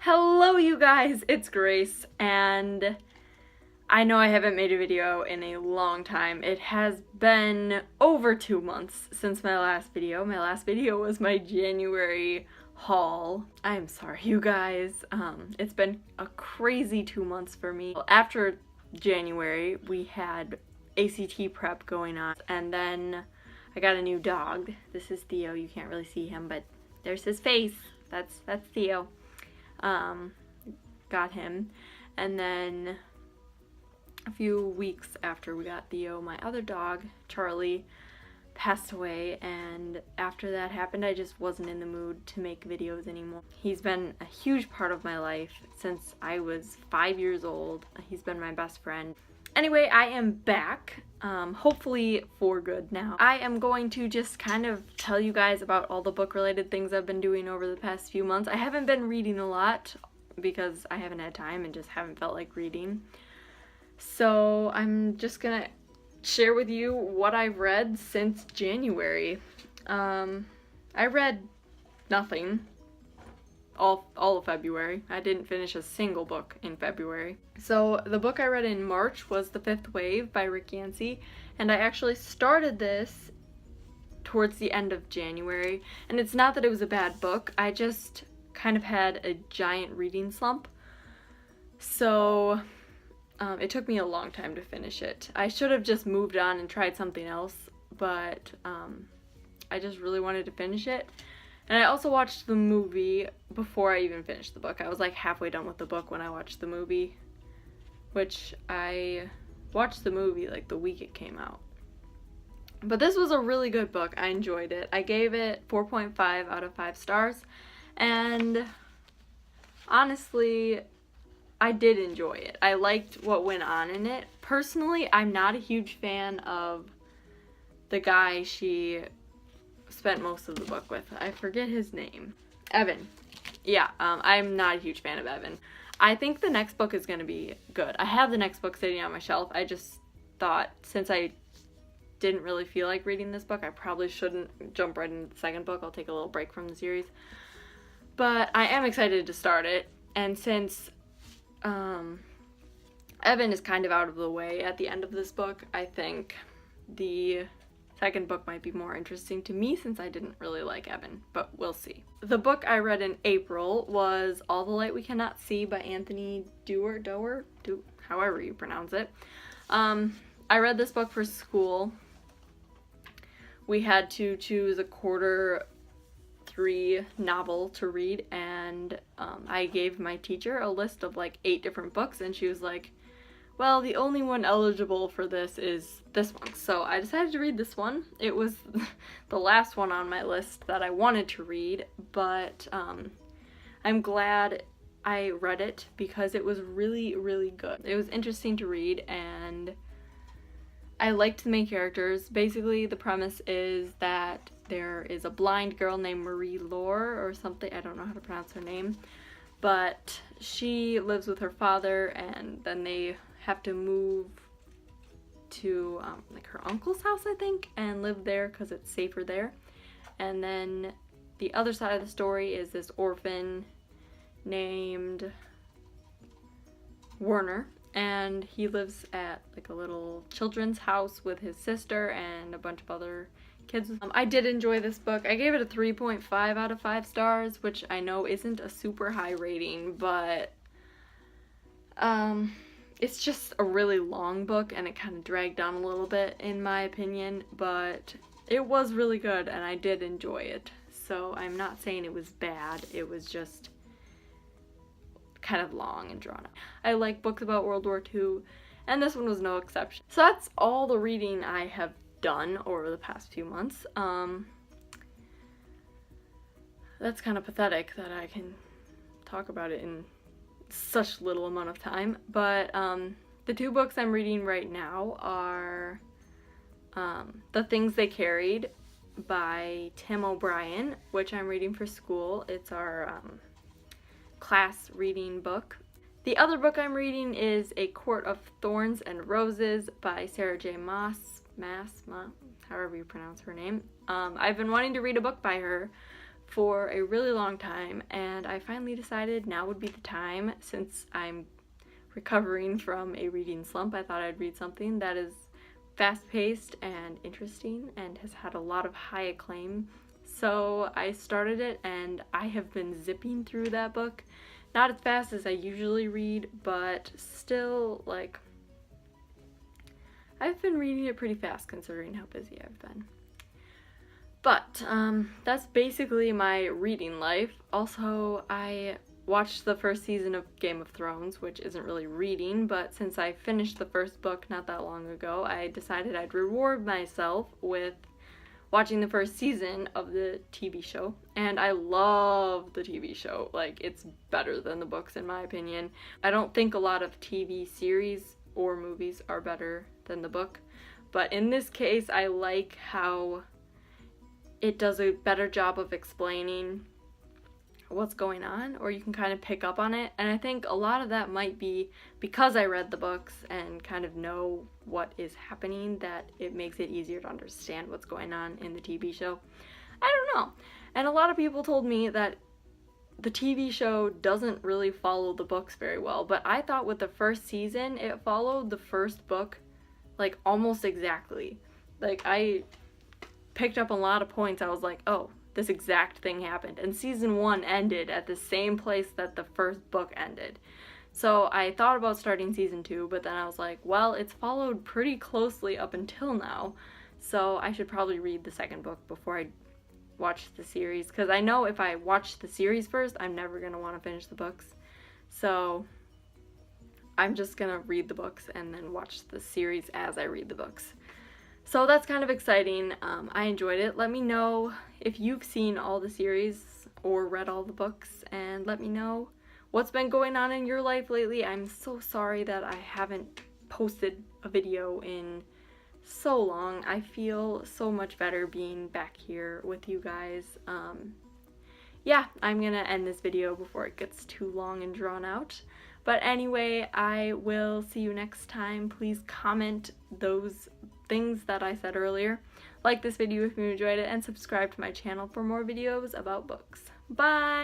Hello you guys, it's Grace, and I know I haven't made a video in a long time. It has been over 2 months since my last video. My last video was my January haul. I'm sorry you guys, it's been a crazy 2 months for me. After January, we had ACT prep going on, and then I got a new dog. This is Theo. You can't really see him, but there's his face. That's Theo. Got him, and then a few weeks after we got Theo, my other dog, Charlie, passed away, and after that happened, I just wasn't in the mood to make videos anymore. He's been a huge part of my life since I was 5 years old. He's been my best friend. Anyway, I am back, hopefully for good now. I am going to just kind of tell you guys about all the book-related things I've been doing over the past few months. I haven't been reading a lot because I haven't had time and just haven't felt like reading. So I'm just gonna share with you what I've read since January. I read nothing all of February. I didn't finish a single book in February. So the book I read in March was The Fifth Wave by Rick Yancey, and I actually started this towards the end of January. And it's not that it was a bad book, I just kind of had a giant reading slump. So it took me a long time to finish it. I should have just moved on and tried something else, but I just really wanted to finish it. And I also watched the movie before I even finished the book. I was like halfway done with the book when I watched the movie, which I watched the movie like the week it came out. But this was a really good book. I enjoyed it. I gave it 4.5 out of 5 stars, and honestly, I did enjoy it. I liked what went on in it. Personally, I'm not a huge fan of the guy she spent most of the book with. I forget his name. Evan. Yeah, I'm not a huge fan of Evan. I think the next book is going to be good. I have the next book sitting on my shelf. I just thought since I didn't really feel like reading this book, I probably shouldn't jump right into the second book. I'll take a little break from the series. But I am excited to start it, and since Evan is kind of out of the way at the end of this book, I think the second book might be more interesting to me since I didn't really like Evan, but we'll see. The book I read in April was All the Light We Cannot See by Anthony Doerr, however you pronounce it. I read this book for school. We had to choose a quarter 3 novel to read, and I gave my teacher a list of like 8 different books, and she was like, well, the only one eligible for this is this one. So I decided to read this one. It was the last one on my list that I wanted to read, but I'm glad I read it because it was really, really good. It was interesting to read, and I liked the main characters. Basically, the premise is that there is a blind girl named Marie Lore or something. I don't know how to pronounce her name, but she lives with her father, and then they have to move to like her uncle's house, I think, and live there because it's safer there. And then the other side of the story is this orphan named Werner, and he lives at like a little children's house with his sister and a bunch of other kids. I did enjoy this book. I gave it a 3.5 out of 5 stars, which I know isn't a super high rating, but it's just a really long book, and it kind of dragged on a little bit in my opinion, but it was really good and I did enjoy it. So I'm not saying it was bad, it was just kind of long and drawn out. I like books about World War II, and this one was no exception. So that's all the reading I have done over the past few months. That's kind of pathetic that I can talk about it in such little amount of time, but the 2 books I'm reading right now are The Things They Carried by Tim O'Brien, which I'm reading for school. It's our class reading book. The other book I'm reading is A Court of Thorns and Roses by Sarah J. Maas, however you pronounce her name. I've been wanting to read a book by her for a really long time, and I finally decided now would be the time. Since I'm recovering from a reading slump, I thought I'd read something that is fast-paced and interesting and has had a lot of high acclaim. So I started it, and I have been zipping through that book. Not as fast as I usually read, but still, like, I've been reading it pretty fast considering how busy I've been. But that's basically my reading life. Also, I watched the first season of Game of Thrones, which isn't really reading, but since I finished the first book not that long ago, I decided I'd reward myself with watching the first season of the TV show. And I love the TV show. Like, it's better than the books in my opinion. I don't think a lot of TV series or movies are better than the book, but in this case I like how it does a better job of explaining what's going on, or you can kind of pick up on it. And I think a lot of that might be because I read the books and kind of know what is happening, that it makes it easier to understand what's going on in the TV show. I don't know. And a lot of people told me that the TV show doesn't really follow the books very well, but I thought with the first season it followed the first book like almost exactly. Like, I picked up a lot of points. I was like, oh, this exact thing happened. And season 1 ended at the same place that the first book ended. So I thought about starting season 2, but then I was like, well, it's followed pretty closely up until now, so I should probably read the second book before I watch the series, because I know if I watch the series first, I'm never going to want to finish the books. So I'm just going to read the books and then watch the series as I read the books. So that's kind of exciting. I enjoyed it. Let me know if you've seen all the series or read all the books, and let me know what's been going on in your life lately. I'm so sorry that I haven't posted a video in so long. I feel so much better being back here with you guys. Yeah, I'm gonna end this video before it gets too long and drawn out. But anyway, I will see you next time. Please comment those things that I said earlier. Like this video if you enjoyed it, and subscribe to my channel for more videos about books. Bye!